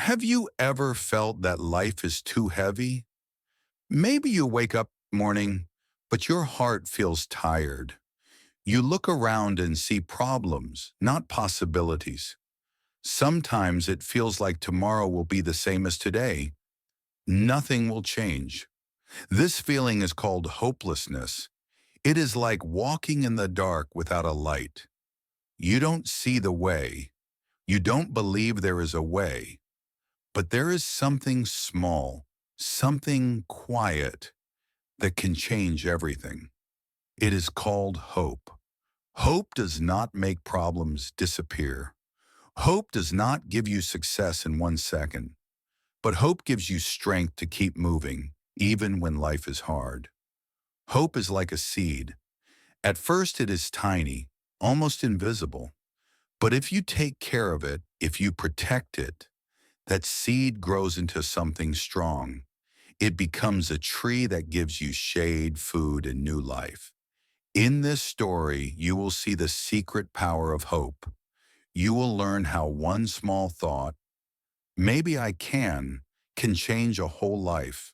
Have you ever felt that life is too heavy? Maybe you wake up morning, but your heart feels tired. You look around and see problems, not possibilities. Sometimes it feels like tomorrow will be the same as today. Nothing will change. This feeling is called hopelessness. It is like walking in the dark without a light. You don't see the way. You don't believe there is a way. But there is something small, something quiet that can change everything. It is called hope. Hope does not make problems disappear. Hope does not give you success in 1 second, but hope gives you strength to keep moving, even when life is hard. Hope is like a seed. At first it is tiny, almost invisible. But if you take care of it, if you protect it, that seed grows into something strong. It becomes a tree that gives you shade, food, and new life. In this story, you will see the secret power of hope. You will learn how one small thought, maybe I can change a whole life.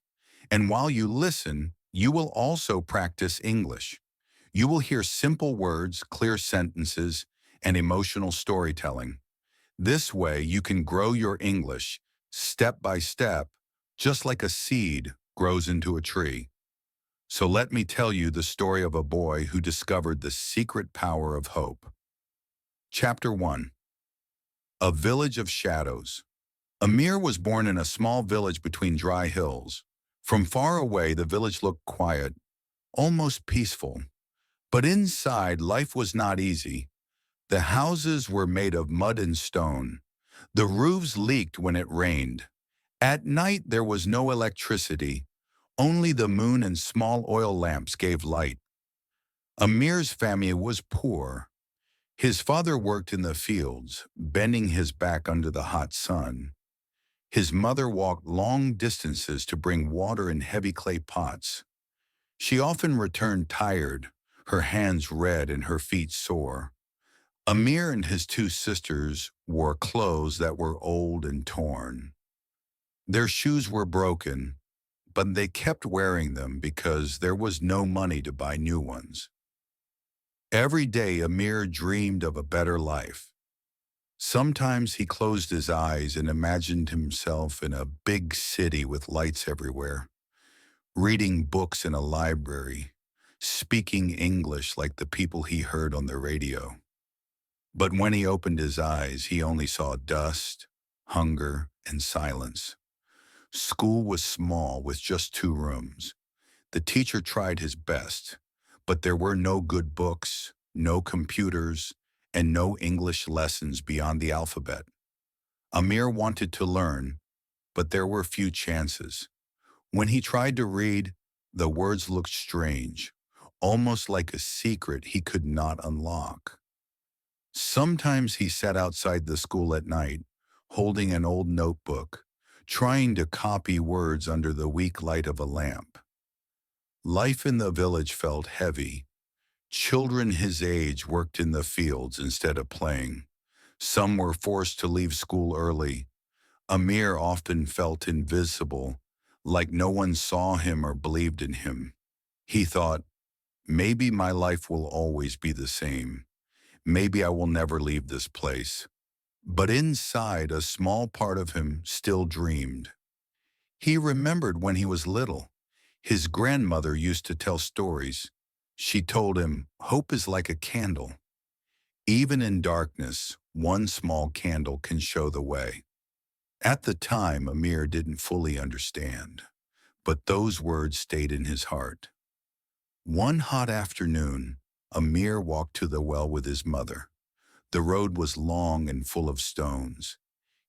And while you listen, you will also practice English. You will hear simple words, clear sentences, and emotional storytelling. This way, you can grow your English step by step, just like a seed grows into a tree. So let me tell you the story of a boy who discovered the secret power of hope. Chapter 1. A Village of Shadows. Amir was born in a small village between dry hills. From far away, the village looked quiet, almost peaceful. But inside, life was not easy. The houses were made of mud and stone. The roofs leaked when it rained. At night there was no electricity. Only the moon and small oil lamps gave light. Amir's family was poor. His father worked in the fields, bending his back under the hot sun. His mother walked long distances to bring water in heavy clay pots. She often returned tired, her hands red and her feet sore. Amir and his two sisters wore clothes that were old and torn. Their shoes were broken, but they kept wearing them because there was no money to buy new ones. Every day Amir dreamed of a better life. Sometimes he closed his eyes and imagined himself in a big city with lights everywhere, reading books in a library, speaking English like the people he heard on the radio. But when he opened his eyes, he only saw dust, hunger, and silence. School was small with just 2 rooms. The teacher tried his best, but there were no good books, no computers, and no English lessons beyond the alphabet. Amir wanted to learn, but there were few chances. When he tried to read, the words looked strange, almost like a secret he could not unlock. Sometimes he sat outside the school at night, holding an old notebook, trying to copy words under the weak light of a lamp. Life in the village felt heavy. Children his age worked in the fields instead of playing. Some were forced to leave school early. Amir often felt invisible, like no one saw him or believed in him. He thought, maybe my life will always be the same. Maybe I will never leave this place. But inside, a small part of him still dreamed. He remembered when he was little. His grandmother used to tell stories. She told him, hope is like a candle. Even in darkness, one small candle can show the way. At the time, Amir didn't fully understand, but those words stayed in his heart. One hot afternoon, Amir walked to the well with his mother. The road was long and full of stones.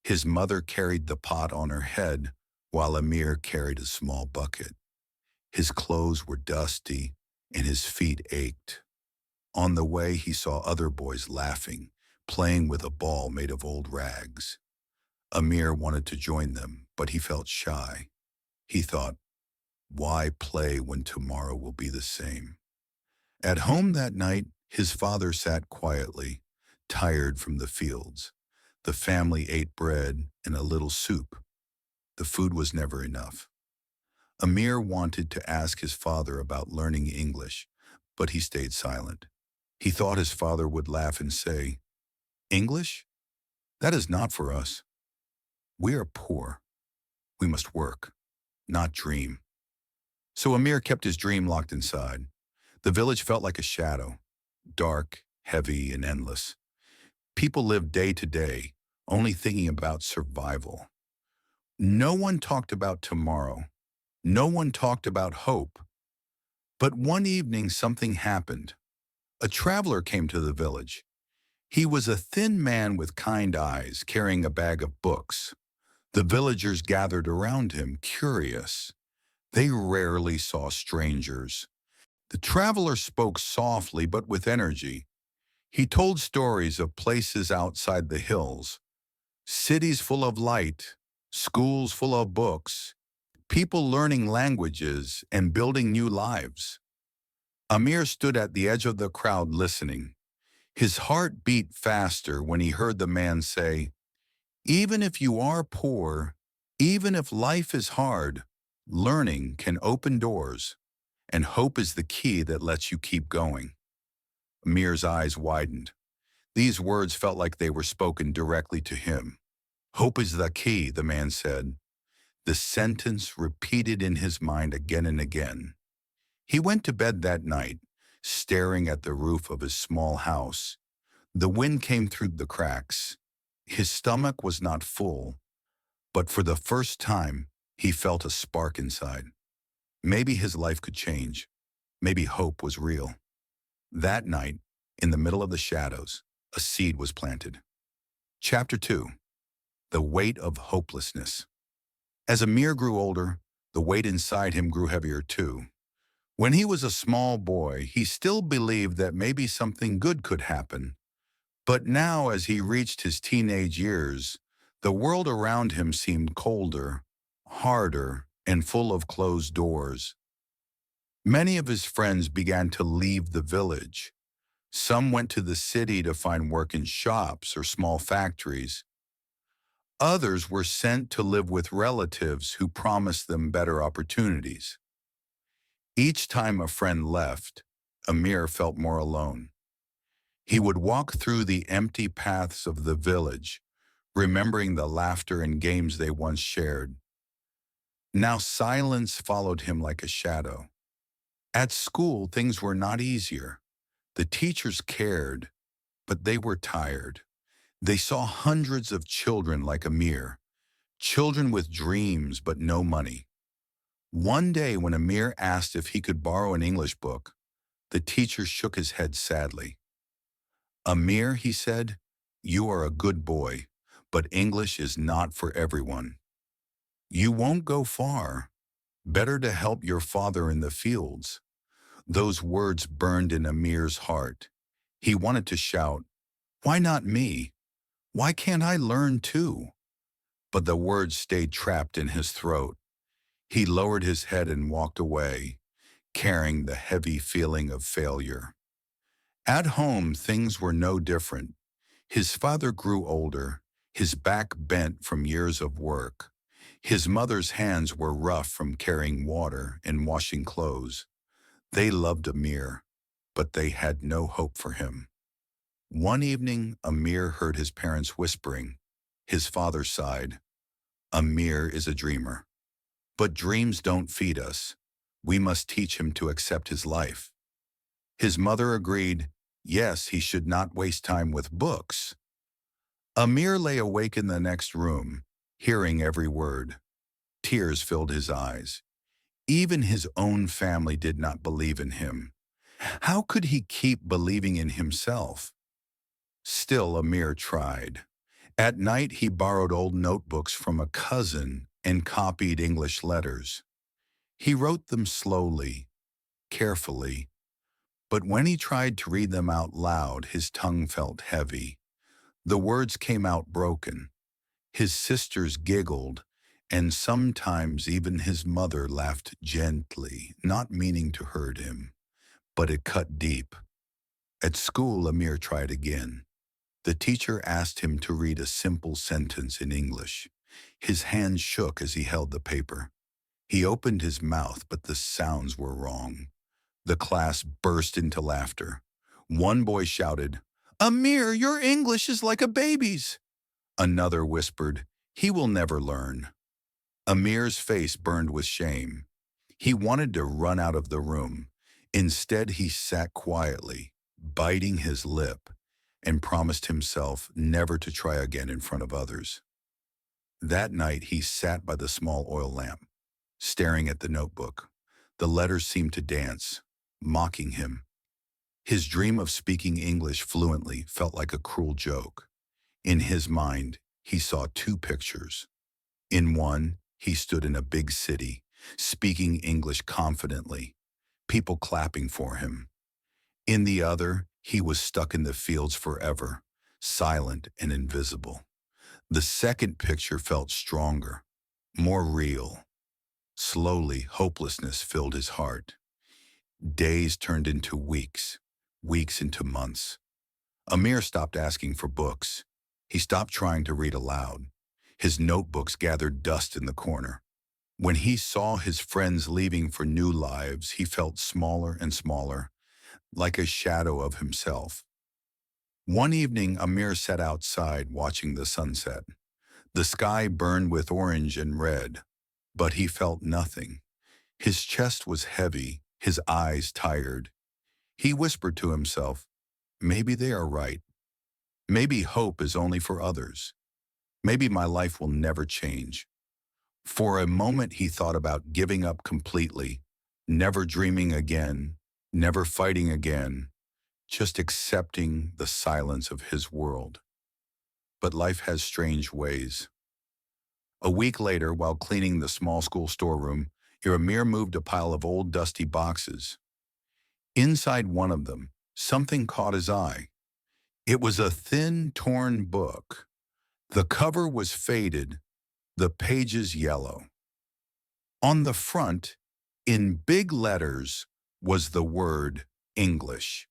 His mother carried the pot on her head, while Amir carried a small bucket. His clothes were dusty, and his feet ached. On the way, he saw other boys laughing, playing with a ball made of old rags. Amir wanted to join them, but he felt shy. He thought, why play when tomorrow will be the same? At home that night, his father sat quietly, tired from the fields. The family ate bread and a little soup. The food was never enough. Amir wanted to ask his father about learning English, but he stayed silent. He thought his father would laugh and say, "English? That is not for us. We are poor. We must work, not dream." So Amir kept his dream locked inside. The village felt like a shadow, dark, heavy, and endless. People lived day to day, only thinking about survival. No one talked about tomorrow. No one talked about hope. But one evening something happened. A traveler came to the village. He was a thin man with kind eyes, carrying a bag of books. The villagers gathered around him, curious. They rarely saw strangers. The traveler spoke softly but with energy. He told stories of places outside the hills, cities full of light, schools full of books, people learning languages and building new lives. Amir stood at the edge of the crowd listening. His heart beat faster when he heard the man say, "Even if you are poor, even if life is hard, learning can open doors, and hope is the key that lets you keep going." Amir's eyes widened. These words felt like they were spoken directly to him. "Hope is the key," the man said. The sentence repeated in his mind again and again. He went to bed that night, staring at the roof of his small house. The wind came through the cracks. His stomach was not full, but for the first time, he felt a spark inside. Maybe his life could change. Maybe hope was real. That night, in the middle of the shadows, a seed was planted. Chapter 2. The Weight of Hopelessness. As Amir grew older, the weight inside him grew heavier too. When he was a small boy, he still believed that maybe something good could happen. But now, as he reached his teenage years, the world around him seemed colder, harder, and full of closed doors. Many of his friends began to leave the village. Some went to the city to find work in shops or small factories. Others were sent to live with relatives who promised them better opportunities. Each time a friend left, Amir felt more alone. He would walk through the empty paths of the village, remembering the laughter and games they once shared. Now silence followed him like a shadow. At school, things were not easier. The teachers cared, but they were tired. They saw hundreds of children like Amir, children with dreams but no money. One day when Amir asked if he could borrow an English book, the teacher shook his head sadly. "Amir," he said, "you are a good boy, but English is not for everyone. You won't go far. Better to help your father in the fields." Those words burned in Amir's heart. He wanted to shout, "Why not me? Why can't I learn too?" But the words stayed trapped in his throat. He lowered his head and walked away, carrying the heavy feeling of failure. At home, things were no different. His father grew older, his back bent from years of work. His mother's hands were rough from carrying water and washing clothes. They loved Amir, but they had no hope for him. One evening, Amir heard his parents whispering. His father sighed. "Amir is a dreamer. But dreams don't feed us. We must teach him to accept his life." His mother agreed, yes, he should not waste time with books. Amir lay awake in the next room, hearing every word. Tears filled his eyes. Even his own family did not believe in him. How could he keep believing in himself? Still, Amir tried. At night, he borrowed old notebooks from a cousin and copied English letters. He wrote them slowly, carefully, but when he tried to read them out loud, his tongue felt heavy. The words came out broken. His sisters giggled, and sometimes even his mother laughed gently, not meaning to hurt him, but it cut deep. At school, Amir tried again. The teacher asked him to read a simple sentence in English. His hands shook as he held the paper. He opened his mouth, but the sounds were wrong. The class burst into laughter. One boy shouted, "Amir, your English is like a baby's." Another whispered, "He will never learn." Amir's face burned with shame. He wanted to run out of the room. Instead, he sat quietly, biting his lip, and promised himself never to try again in front of others. That night, he sat by the small oil lamp, staring at the notebook. The letters seemed to dance, mocking him. His dream of speaking English fluently felt like a cruel joke. In his mind, he saw two pictures. In one, he stood in a big city, speaking English confidently, people clapping for him. In the other, he was stuck in the fields forever, silent and invisible. The second picture felt stronger, more real. Slowly, hopelessness filled his heart. Days turned into weeks, weeks into months. Amir stopped asking for books. He stopped trying to read aloud. His notebooks gathered dust in the corner. When he saw his friends leaving for new lives, he felt smaller and smaller, like a shadow of himself. One evening, Amir sat outside watching the sunset. The sky burned with orange and red, but he felt nothing. His chest was heavy, his eyes tired. He whispered to himself, "Maybe they are right. Maybe hope is only for others. Maybe my life will never change." For a moment, he thought about giving up completely, never dreaming again, never fighting again, just accepting the silence of his world. But life has strange ways. A week later, while cleaning the small school storeroom, Amir moved a pile of old dusty boxes. Inside one of them, something caught his eye. It was a thin, torn book. The cover was faded, the pages yellow. On the front, in big letters, was the word English.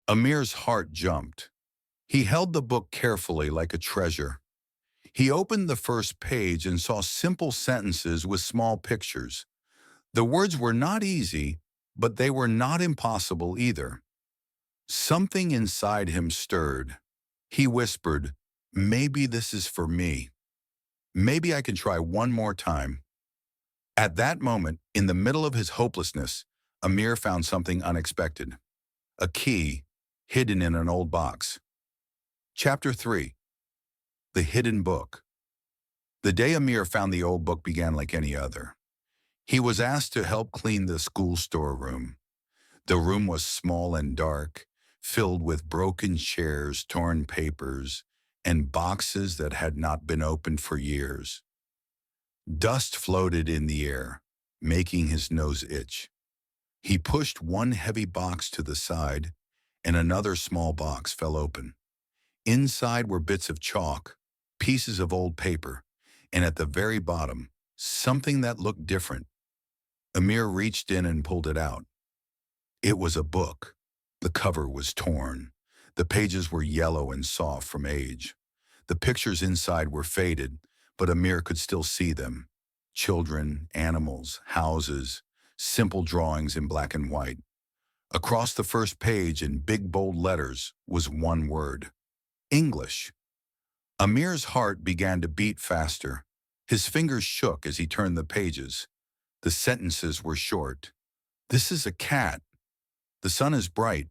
Amir's heart jumped. He held the book carefully like a treasure. He opened the first page and saw simple sentences with small pictures. The words were not easy, but they were not impossible either. Something inside him stirred. He whispered, "Maybe this is for me. Maybe I can try one more time." At that moment, in the middle of his hopelessness, Amir found something unexpected. A key, hidden in an old box. Chapter 3. The Hidden Book. The day Amir found the old book began like any other. He was asked to help clean the school storeroom. The room was small and dark, filled with broken chairs, torn papers, and boxes that had not been opened for years. Dust floated in the air, making his nose itch. He pushed one heavy box to the side, and another small box fell open. Inside were bits of chalk, pieces of old paper, and at the very bottom, something that looked different. Amir reached in and pulled it out. It was a book. The cover was torn. The pages were yellow and soft from age. The pictures inside were faded, but Amir could still see them. Children, animals, houses, simple drawings in black and white. Across the first page in big bold letters was one word: English. Amir's heart began to beat faster. His fingers shook as he turned the pages. The sentences were short. "This is a cat. The sun is bright.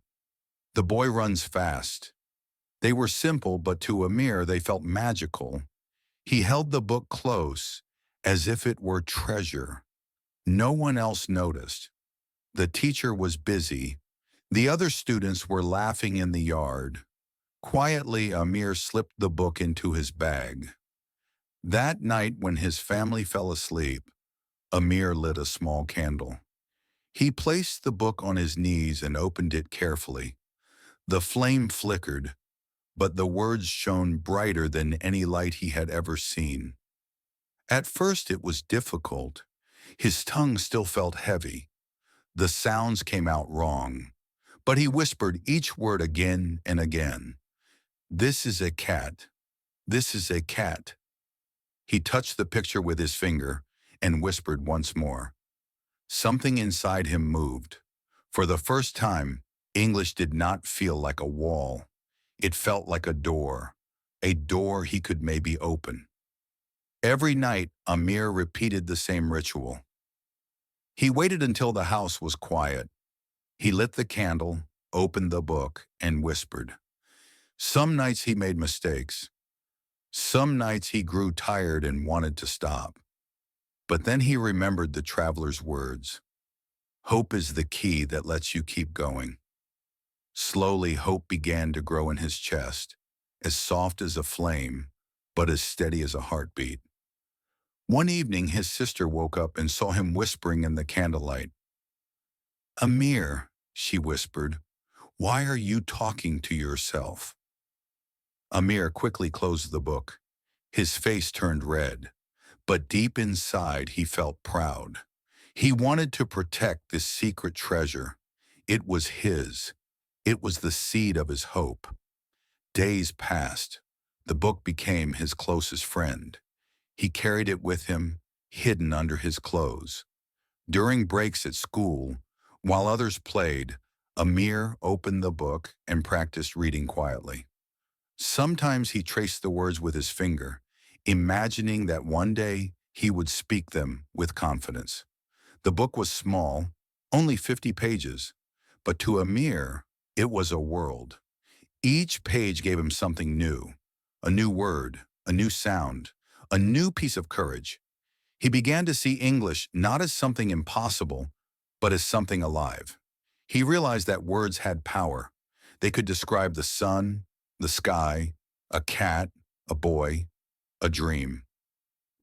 The boy runs fast." They were simple, but to Amir they felt magical. He held the book close, as if it were treasure. No one else noticed. The teacher was busy. The other students were laughing in the yard. Quietly, Amir slipped the book into his bag. That night, when his family fell asleep, Amir lit a small candle. He placed the book on his knees and opened it carefully. The flame flickered, but the words shone brighter than any light he had ever seen. At first it was difficult. His tongue still felt heavy. The sounds came out wrong, but he whispered each word again and again. This is a cat. This is a cat. He touched the picture with his finger and whispered once more. Something inside him moved. For the first time, English did not feel like a wall. It felt like a door he could maybe open. Every night, Amir repeated the same ritual. He waited until the house was quiet. He lit the candle, opened the book, and whispered. Some nights he made mistakes. Some nights he grew tired and wanted to stop. But then he remembered the traveler's words. Hope is the key that lets you keep going. Slowly, hope began to grow in his chest, as soft as a flame, but as steady as a heartbeat. One evening, his sister woke up and saw him whispering in the candlelight. Amir, she whispered, why are you talking to yourself? Amir quickly closed the book. His face turned red, but deep inside he felt proud. He wanted to protect this secret treasure. It was his. It was the seed of his hope. Days passed. The book became his closest friend. He carried it with him, hidden under his clothes. During breaks at school, while others played, Amir opened the book and practiced reading quietly. Sometimes he traced the words with his finger, imagining that one day he would speak them with confidence. The book was small, only 50 pages, but to Amir, it was a world. Each page gave him something new, a new word, a new sound, a new piece of courage. He began to see English not as something impossible, but as something alive. He realized that words had power. They could describe the sun, the sky, a cat, a boy, a dream.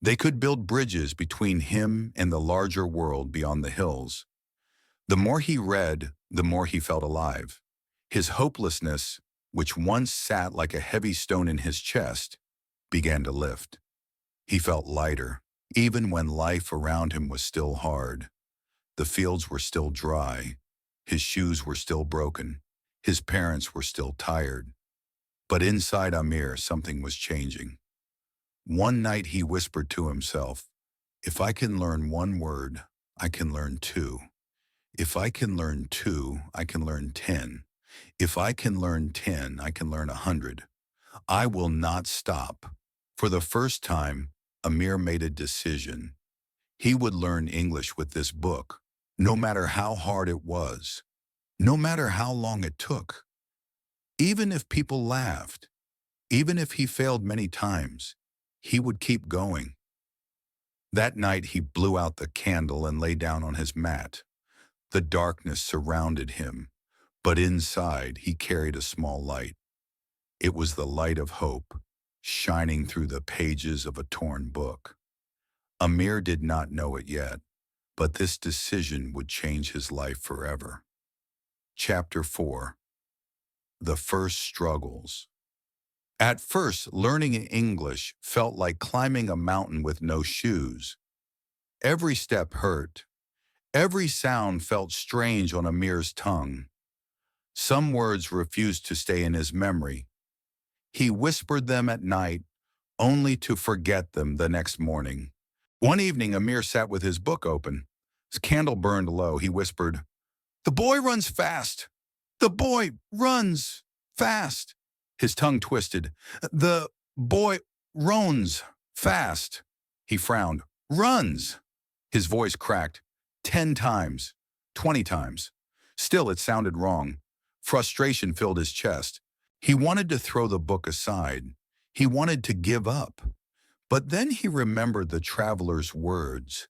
They could build bridges between him and the larger world beyond the hills. The more he read, the more he felt alive. His hopelessness, which once sat like a heavy stone in his chest, began to lift. He felt lighter, even when life around him was still hard. The fields were still dry. His shoes were still broken. His parents were still tired. But inside Amir, something was changing. One night he whispered to himself, if I can learn one word, I can learn two. If I can learn two, I can learn 10. If I can learn 10, I can learn 100. I will not stop. For the first time, Amir made a decision. He would learn English with this book, no matter how hard it was, no matter how long it took. Even if people laughed, even if he failed many times, he would keep going. That night he blew out the candle and lay down on his mat. The darkness surrounded him, but inside he carried a small light. It was the light of hope, shining through the pages of a torn book. Amir did not know it yet, but this decision would change his life forever. Chapter 4. The First Struggles. At first, learning English felt like climbing a mountain with no shoes. Every step hurt. Every sound felt strange on Amir's tongue. Some words refused to stay in his memory. He whispered them at night, only to forget them the next morning. One evening, Amir sat with his book open. His candle burned low. He whispered, "The boy runs fast. The boy runs fast." His tongue twisted. "The boy runs fast." He frowned. "Runs." His voice cracked. 10 times. 20 times. Still, it sounded wrong. Frustration filled his chest. He wanted to throw the book aside. He wanted to give up. But then he remembered the traveler's words.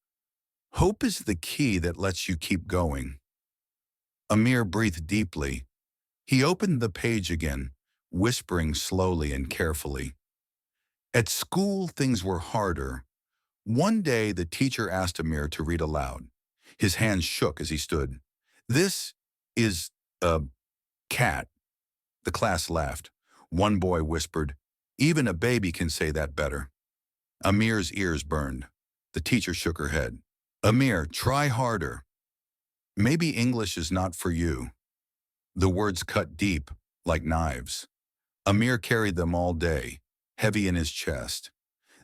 Hope is the key that lets you keep going. Amir breathed deeply. He opened the page again, whispering slowly and carefully. At school, things were harder. One day, the teacher asked Amir to read aloud. His hands shook as he stood. "This is a cat." The class laughed. One boy whispered, "Even a baby can say that better." Amir's ears burned. The teacher shook her head. "Amir, try harder. Maybe English is not for you." The words cut deep, like knives. Amir carried them all day, heavy in his chest.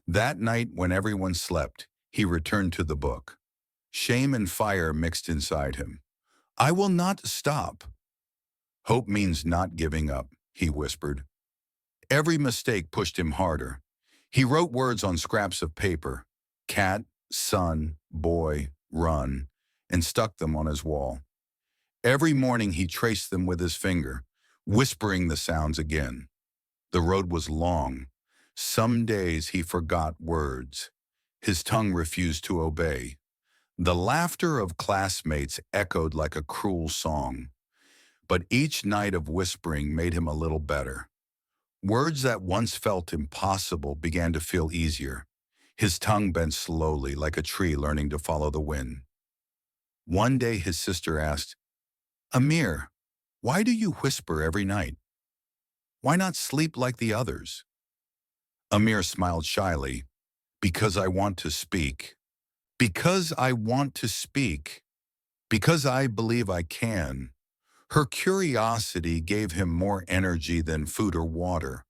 That night, when everyone slept, he returned to the book. Shame and fire mixed inside him. I will not stop. Hope means not giving up, he whispered. Every mistake pushed him harder. He wrote words on scraps of paper, cat, son, boy, run, and stuck them on his wall. Every morning he traced them with his finger, whispering the sounds again. The road was long. Some days he forgot words. His tongue refused to obey. The laughter of classmates echoed like a cruel song. But each night of whispering made him a little better. Words that once felt impossible began to feel easier. His tongue bent slowly like a tree learning to follow the wind. One day his sister asked, Amir, why do you whisper every night? Why not sleep like the others? Amir smiled shyly. Because I want to speak. Because I want to speak. Because I believe I can. Her curiosity gave him more energy than food or water.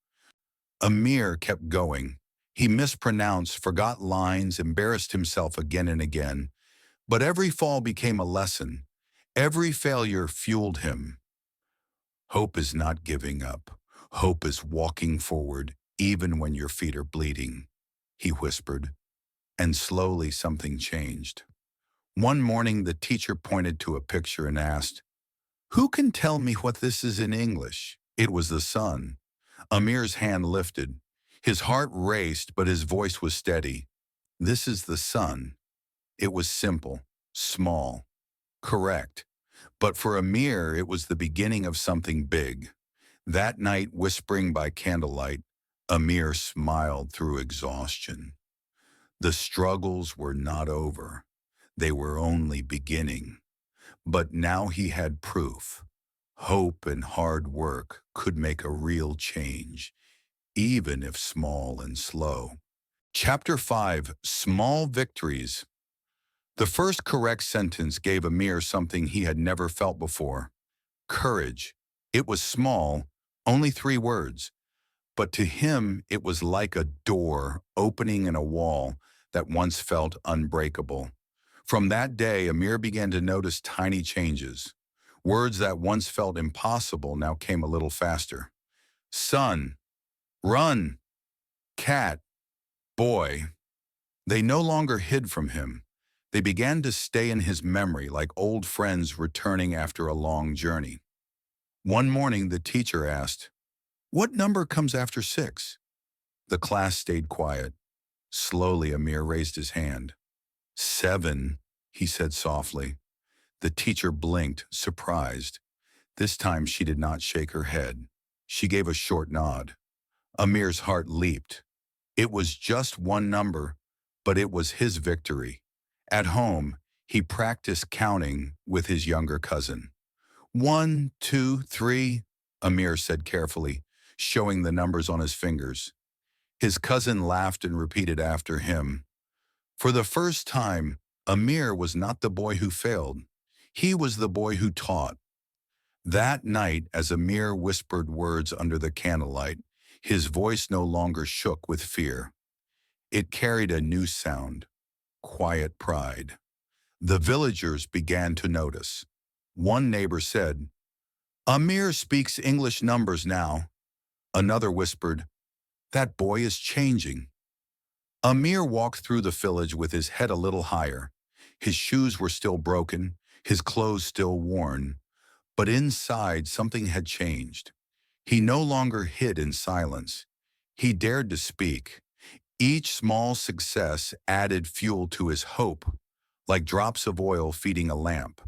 Amir kept going. He mispronounced, forgot lines, embarrassed himself again and again. But every fall became a lesson. Every failure fueled him. Hope is not giving up. Hope is walking forward, even when your feet are bleeding, he whispered. And slowly something changed. One morning, the teacher pointed to a picture and asked, Who can tell me what this is in English? It was the sun. Amir's hand lifted. His heart raced, but his voice was steady. This is the sun. It was simple, small, correct. But for Amir, it was the beginning of something big. That night, whispering by candlelight, Amir smiled through exhaustion. The struggles were not over. They were only beginning. But now he had proof. Hope and hard work could make a real change, even if small and slow. Chapter 5, Small Victories. The first correct sentence gave Amir something he had never felt before. Courage. It was small, only 3 words. But to him, it was like a door opening in a wall that once felt unbreakable. From that day, Amir began to notice tiny changes. Words that once felt impossible now came a little faster. Son, run, cat, boy. They no longer hid from him. They began to stay in his memory like old friends returning after a long journey. One morning, the teacher asked, What number comes after 6? The class stayed quiet. Slowly, Amir raised his hand. 7, he said softly. The teacher blinked, surprised. This time she did not shake her head. She gave a short nod. Amir's heart leaped. It was just one number, but it was his victory. At home, he practiced counting with his younger cousin. 1, 2, 3, Amir said carefully, showing the numbers on his fingers. His cousin laughed and repeated after him. For the first time, Amir was not the boy who failed. He was the boy who taught. That night, as Amir whispered words under the candlelight, his voice no longer shook with fear. It carried a new sound, quiet pride. The villagers began to notice. One neighbor said, Amir speaks English numbers now. Another whispered, That boy is changing. Amir walked through the village with his head a little higher. His shoes were still broken, his clothes still worn, but inside something had changed. He no longer hid in silence. He dared to speak. Each small success added fuel to his hope, like drops of oil feeding a lamp.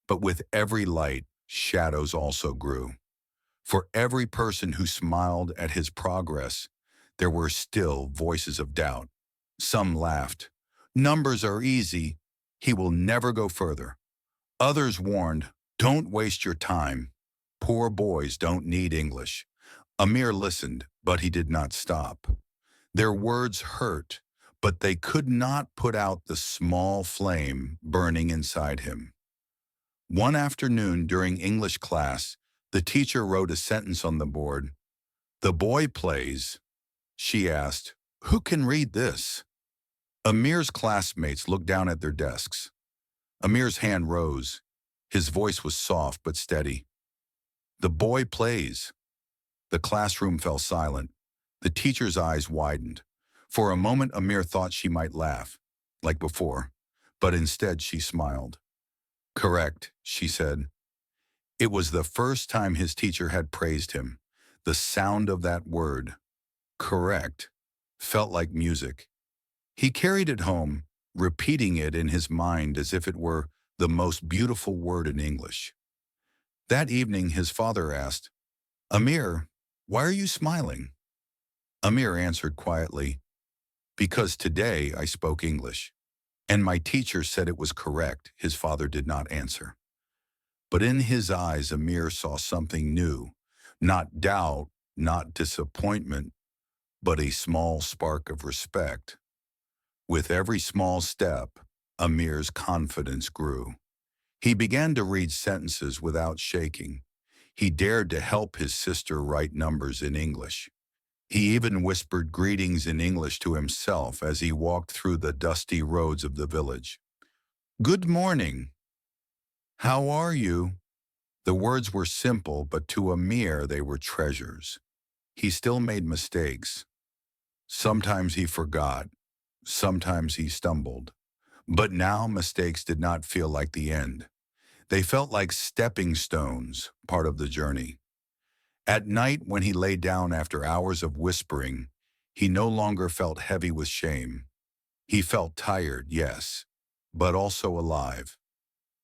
But with every light, shadows also grew. For every person who smiled at his progress, there were still voices of doubt. Some laughed. Numbers are easy. He will never go further. Others warned, Don't waste your time. Poor boys don't need English. Amir listened, but he did not stop. Their words hurt, but they could not put out the small flame burning inside him. One afternoon during English class, the teacher wrote a sentence on the board. The boy plays. She asked, "Who can read this?" Amir's classmates looked down at their desks. Amir's hand rose. His voice was soft but steady. "The boy plays." The classroom fell silent. The teacher's eyes widened. For a moment, Amir thought she might laugh, like before, but instead she smiled. "Correct," she said. It was the first time his teacher had praised him. The sound of that word, correct, felt like music. He carried it home, repeating it in his mind as if it were the most beautiful word in English. That evening, his father asked, "Amir, why are you smiling?" Amir answered quietly, "Because today I spoke English, and my teacher said it was correct." His father did not answer. But in his eyes, Amir saw something new, not doubt, not disappointment, but a small spark of respect. With every small step, Amir's confidence grew. He began to read sentences without shaking. He dared to help his sister write numbers in English. He even whispered greetings in English to himself as he walked through the dusty roads of the village. "Good morning. How are you?" The words were simple, but to Amir they were treasures. He still made mistakes. Sometimes he forgot. Sometimes he stumbled. But now mistakes did not feel like the end. They felt like stepping stones, part of the journey. At night, when he lay down after hours of whispering, he no longer felt heavy with shame. He felt tired, yes, but also alive.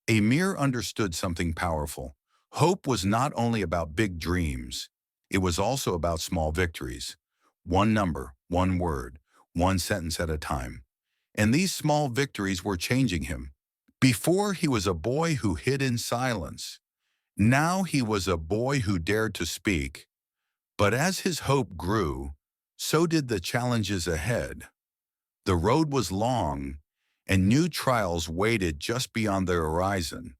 Amir understood something powerful. Hope was not only about big dreams, it was also about small victories. One number, one word, one sentence at a time. And these small victories were changing him. Before, he was a boy who hid in silence. Now he was a boy who dared to speak. But as his hope grew, so did the challenges ahead. The road was long, and new trials waited just beyond the horizon.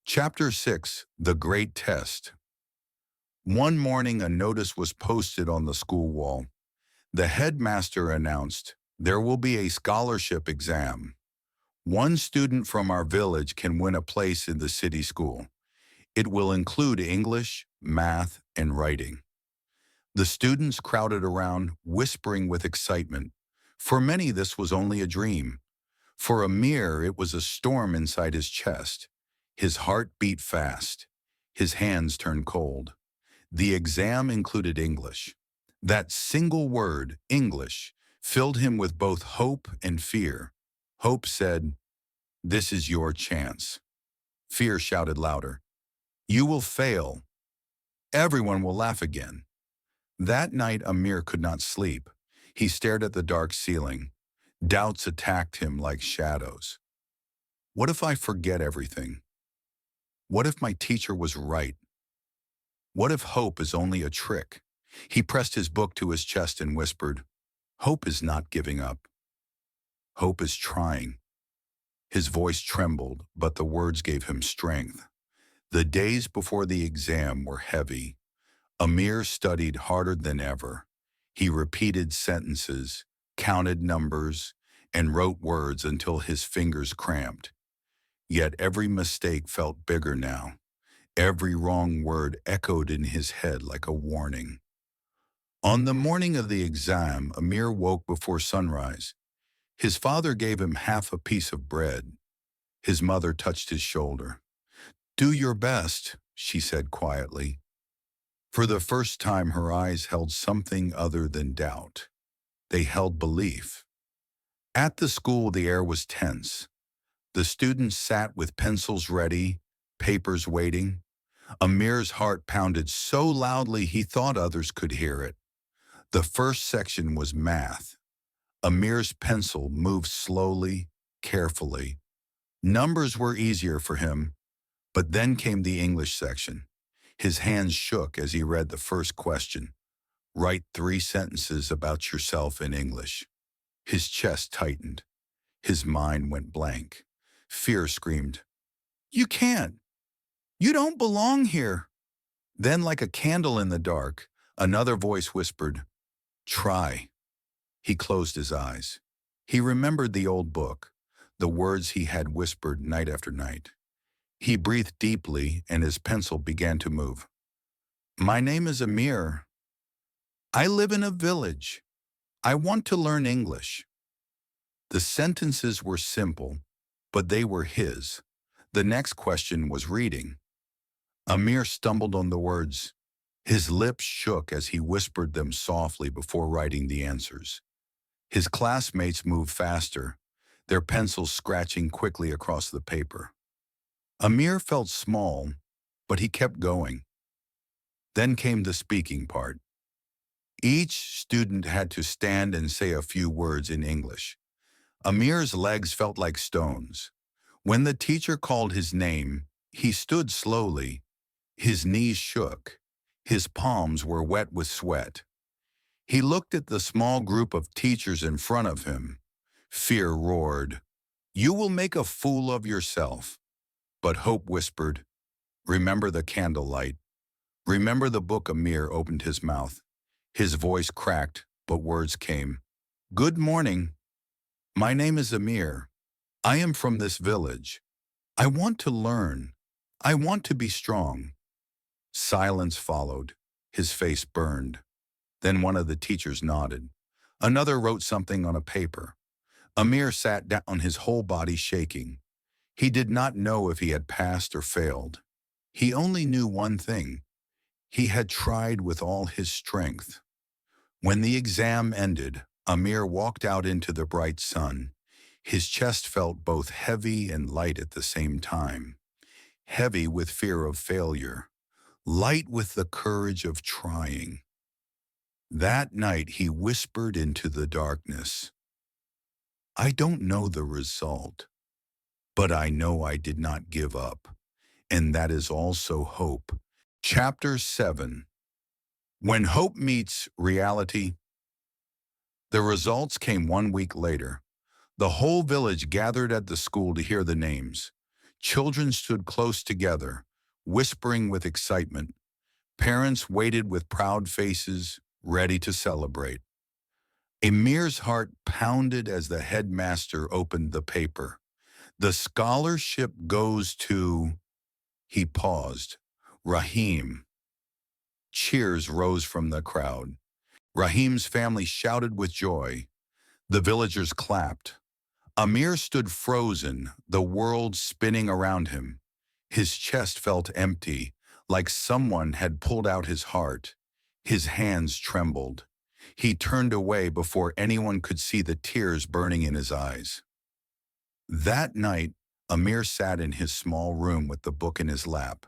Chapter 6, The Great Test. One morning, a notice was posted on the school wall. The headmaster announced, "There will be a scholarship exam. One student from our village can win a place in the city school. It will include English, math, and writing." The students crowded around, whispering with excitement. For many, this was only a dream. For Amir, it was a storm inside his chest. His heart beat fast. His hands turned cold. The exam included English. That single word, English, filled him with both hope and fear. Hope said, "This is your chance." Fear shouted louder, "You will fail. Everyone will laugh again." That night, Amir could not sleep. He stared at the dark ceiling. Doubts attacked him like shadows. What if I forget everything? What if my teacher was right? What if hope is only a trick? He pressed his book to his chest and whispered, "Hope is not giving up. Hope is trying." His voice trembled, but the words gave him strength. The days before the exam were heavy. Amir studied harder than ever. He repeated sentences, counted numbers, and wrote words until his fingers cramped. Yet every mistake felt bigger now. Every wrong word echoed in his head like a warning. On the morning of the exam, Amir woke before sunrise. His father gave him half a piece of bread. His mother touched his shoulder. "Do your best," she said quietly. For the first time, her eyes held something other than doubt. They held belief. At the school, the air was tense. The students sat with pencils ready, papers waiting. Amir's heart pounded so loudly he thought others could hear it. The first section was math. Amir's pencil moved slowly, carefully. Numbers were easier for him, but then came the English section. His hands shook as he read the first question. "Write 3 sentences about yourself in English." His chest tightened. His mind went blank. Fear screamed, "You can't! You don't belong here!" Then, like a candle in the dark, Another voice whispered, "Try." He closed his eyes. He remembered the old book, the words he had whispered night after night. He breathed deeply and his pencil began to move. "My name is Amir. I live in a village. I want to learn English." The sentences were simple, but they were his. The next question was reading. Amir stumbled on the words. His lips shook as he whispered them softly before writing the answers. His classmates moved faster, their pencils scratching quickly across the paper. Amir felt small, but he kept going. Then came the speaking part. Each student had to stand and say a few words in English. Amir's legs felt like stones. When the teacher called his name, he stood slowly. His knees shook. His palms were wet with sweat. He looked at the small group of teachers in front of him. Fear roared, "You will make a fool of yourself." But hope whispered, "Remember the candlelight. Remember the book." Amir opened his mouth. His voice cracked, but words came. "Good morning. My name is Amir. I am from this village. I want to learn. I want to be strong." Silence followed. His face burned. Then one of the teachers nodded. Another wrote something on a paper. Amir sat down, his whole body shaking. He did not know if he had passed or failed. He only knew one thing. He had tried with all his strength. When the exam ended, Amir walked out into the bright sun. His chest felt both heavy and light at the same time. Heavy with fear of failure. Light with the courage of trying. That night he whispered into the darkness, "I don't know the result, but I know I did not give up, and that is also hope." Chapter 7. When hope meets reality. The results came 1 week later. The whole village gathered at the school to hear the names. Children stood close together, whispering with excitement. Parents waited with proud faces, ready to celebrate. Amir's heart pounded as the headmaster opened the paper. "The scholarship goes to..." He paused. "Rahim." Cheers rose from the crowd. Rahim's family shouted with joy. The villagers clapped. Amir stood frozen, the world spinning around him. His chest felt empty, like someone had pulled out his heart. His hands trembled. He turned away before anyone could see the tears burning in his eyes. That night, Amir sat in his small room with the book in his lap.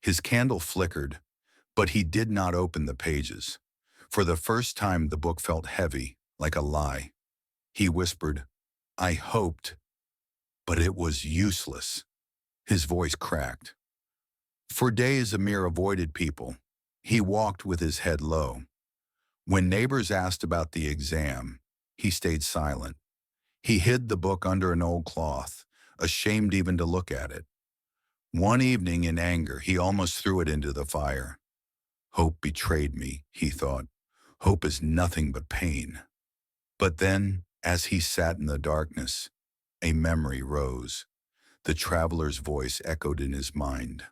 His candle flickered, but he did not open the pages. For the first time, the book felt heavy, like a lie. He whispered, "I hoped, but it was useless." His voice cracked. For days, Amir avoided people. He walked with his head low. When neighbors asked about the exam, he stayed silent. He hid the book under an old cloth, ashamed even to look at it. One evening, in anger, he almost threw it into the fire. "Hope betrayed me," he thought. "Hope is nothing but pain." But then, as he sat in the darkness, a memory rose. The traveler's voice echoed in his mind.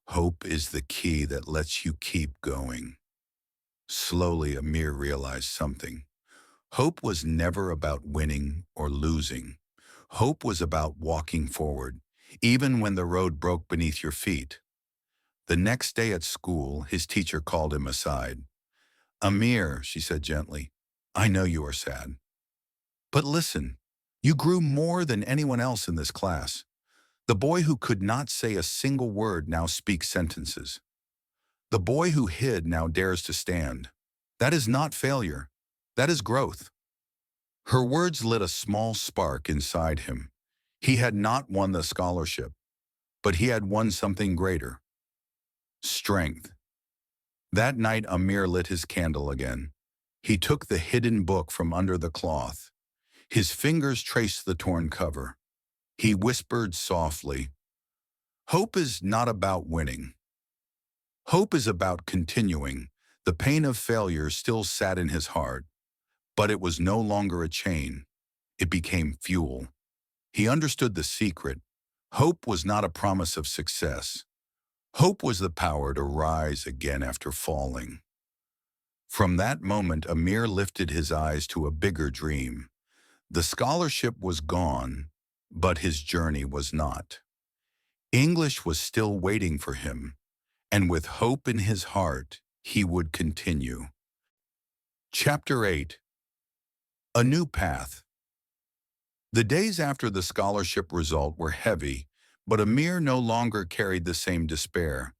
"Hope is the key that lets you keep going." Slowly, Amir realized something. Hope was never about winning or losing. Hope was about walking forward, even when the road broke beneath your feet. The next day at school, his teacher called him aside. "Amir," she said gently, "I know you are sad. But listen, you grew more than anyone else in this class. The boy who could not say a single word now speaks sentences. The boy who hid now dares to stand. That is not failure. That is growth." Her words lit a small spark inside him. He had not won the scholarship, but he had won something greater. Strength. That night, Amir lit his candle again. He took the hidden book from under the cloth. His fingers traced the torn cover. He whispered softly, "Hope is not about winning. Hope is about continuing." The pain of failure still sat in his heart, but it was no longer a chain. It became fuel. He understood the secret. Hope was not a promise of success. Hope was the power to rise again after falling. From that moment, Amir lifted his eyes to a bigger dream. The scholarship was gone, but his journey was not. English was still waiting for him, and with hope in his heart, he would continue. Chapter 8. A New Path. The days after the scholarship result were heavy, but Amir no longer carried the same despair.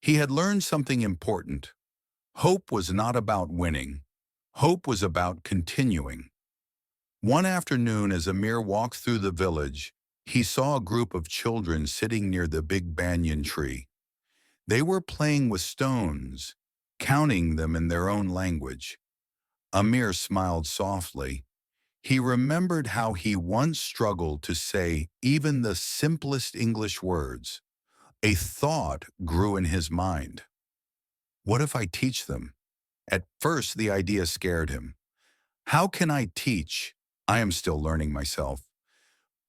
He had learned something important. Hope was not about winning. Hope was about continuing. One afternoon, as Amir walked through the village, he saw a group of children sitting near the big banyan tree. They were playing with stones, counting them in their own language. Amir smiled softly. He remembered how he once struggled to say even the simplest English words. A thought grew in his mind. What if I teach them? At first, the idea scared him. How can I teach? I am still learning myself.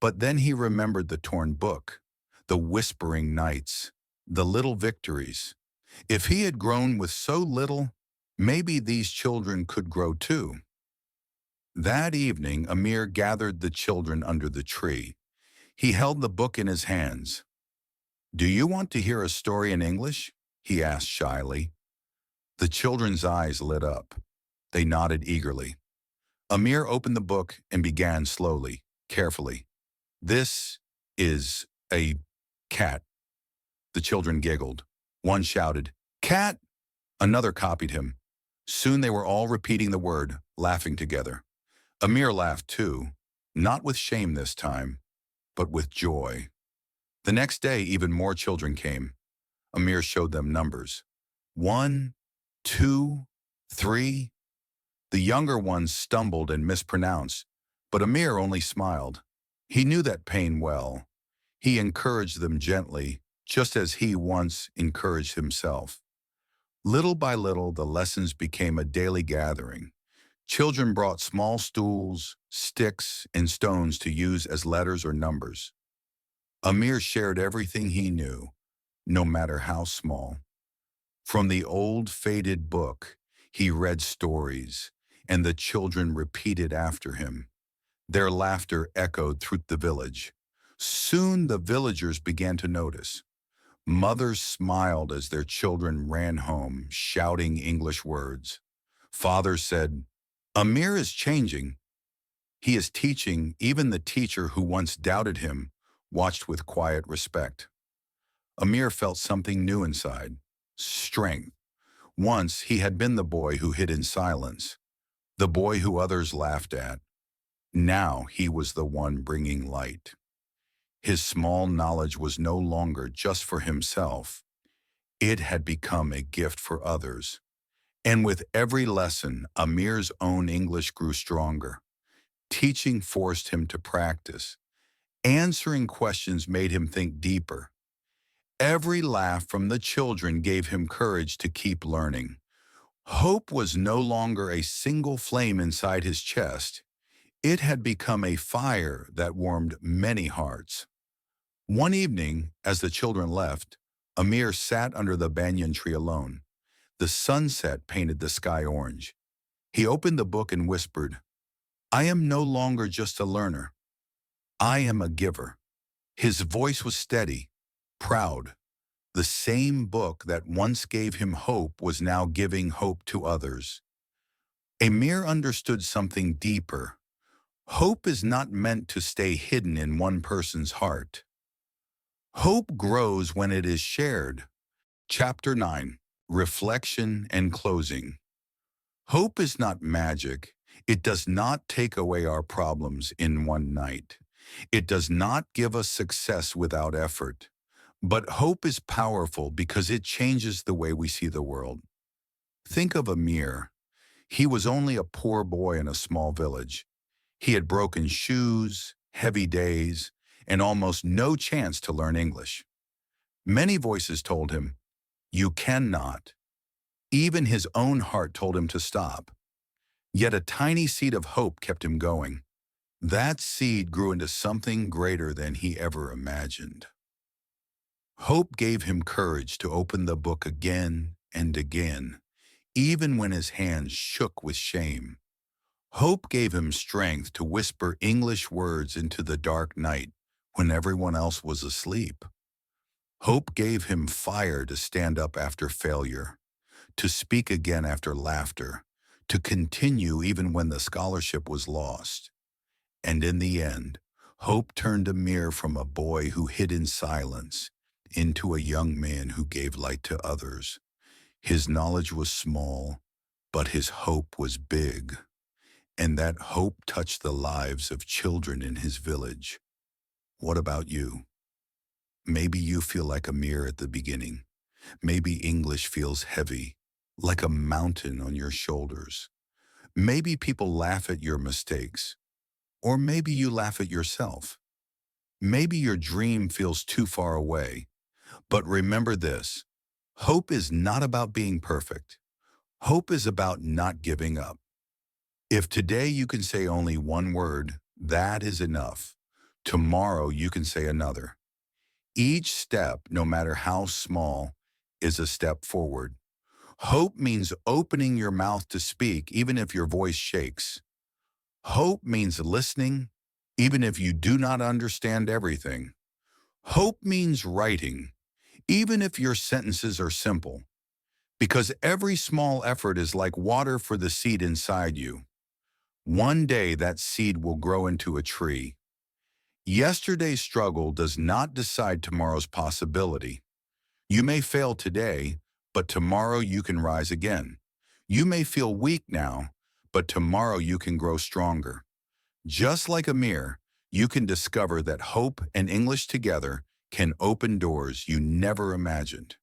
But then he remembered the torn book, the whispering nights, the little victories. If he had grown with so little, maybe these children could grow too. That evening, Amir gathered the children under the tree. He held the book in his hands. "Do you want to hear a story in English?" he asked shyly. The children's eyes lit up. They nodded eagerly. Amir opened the book and began slowly, carefully. "This is a cat." The children giggled. One shouted, "Cat!" Another copied him. Soon they were all repeating the word, laughing together. Amir laughed too, not with shame this time, but with joy. The next day, even more children came. Amir showed them numbers. 1, 2, 3. The younger ones stumbled and mispronounced, but Amir only smiled. He knew that pain well. He encouraged them gently, just as he once encouraged himself. Little by little, the lessons became a daily gathering. Children brought small stools, sticks, and stones to use as letters or numbers. Amir shared everything he knew, no matter how small. From the old faded book, he read stories, and the children repeated after him. Their laughter echoed through the village. Soon the villagers began to notice. Mothers smiled as their children ran home, shouting English words. Fathers said, "Amir is changing. He is teaching." Even the teacher who once doubted him watched with quiet respect. Amir felt something new inside, strength. Once he had been the boy who hid in silence, the boy who others laughed at. Now he was the one bringing light. His small knowledge was no longer just for himself. It had become a gift for others. And with every lesson, Amir's own English grew stronger. Teaching forced him to practice. Answering questions made him think deeper. Every laugh from the children gave him courage to keep learning. Hope was no longer a single flame inside his chest. It had become a fire that warmed many hearts. One evening, as the children left, Amir sat under the banyan tree alone. The sunset painted the sky orange. He opened the book and whispered, "I am no longer just a learner. I am a giver." His voice was steady, proud. The same book that once gave him hope was now giving hope to others. Amir understood something deeper. Hope is not meant to stay hidden in one person's heart. Hope grows when it is shared. Chapter 9. Reflection and Closing. Hope is not magic. It does not take away our problems in one night. It does not give us success without effort. But hope is powerful because it changes the way we see the world. Think of Amir. He was only a poor boy in a small village. He had broken shoes, heavy days, and almost no chance to learn English. Many voices told him, "You cannot." Even his own heart told him to stop. Yet a tiny seed of hope kept him going. That seed grew into something greater than he ever imagined. Hope gave him courage to open the book again and again, even when his hands shook with shame. Hope gave him strength to whisper English words into the dark night when everyone else was asleep. Hope gave him fire to stand up after failure, to speak again after laughter, to continue even when the scholarship was lost. And in the end, hope turned Amir from a boy who hid in silence into a young man who gave light to others. His knowledge was small, but his hope was big. And that hope touched the lives of children in his village. What about you? Maybe you feel like Amir at the beginning. Maybe English feels heavy, like a mountain on your shoulders. Maybe people laugh at your mistakes. Or maybe you laugh at yourself. Maybe your dream feels too far away. But remember this, hope is not about being perfect. Hope is about not giving up. If today you can say only one word, that is enough. Tomorrow you can say another. Each step, no matter how small, is a step forward. Hope means opening your mouth to speak, even if your voice shakes. Hope means listening, even if you do not understand everything. Hope means writing, even if your sentences are simple. Because every small effort is like water for the seed inside you. One day that seed will grow into a tree. Yesterday's struggle does not decide tomorrow's possibility. You may fail today, but tomorrow you can rise again. You may feel weak now, but tomorrow you can grow stronger. Just like Amir, you can discover that hope and English together can open doors you never imagined.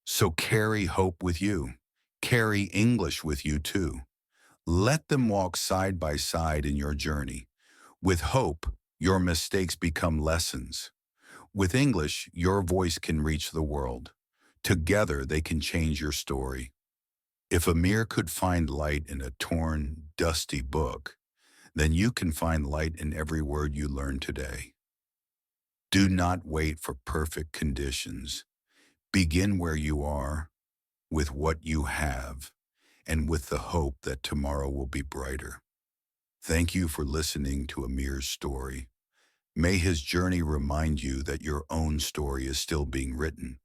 So carry hope with you. Carry English with you too. Let them walk side by side in your journey. With hope, your mistakes become lessons. With English, your voice can reach the world. Together, they can change your story. If Amir could find light in a torn, dusty book, then you can find light in every word you learn today. Do not wait for perfect conditions. Begin where you are, with what you have, and with the hope that tomorrow will be brighter. Thank you for listening to Amir's story. May his journey remind you that your own story is still being written.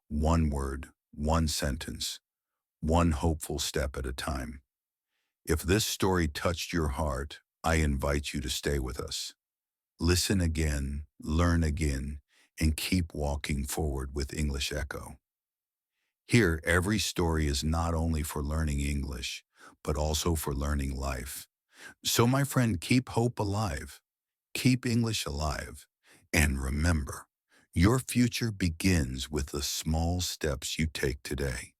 One word, one sentence, one hopeful step at a time. If this story touched your heart, I invite you to stay with us. Listen again, learn again, and keep walking forward with English Echo. Here, every story is not only for learning English, but also for learning life. So, my friend, keep hope alive, keep English alive, and remember, your future begins with the small steps you take today.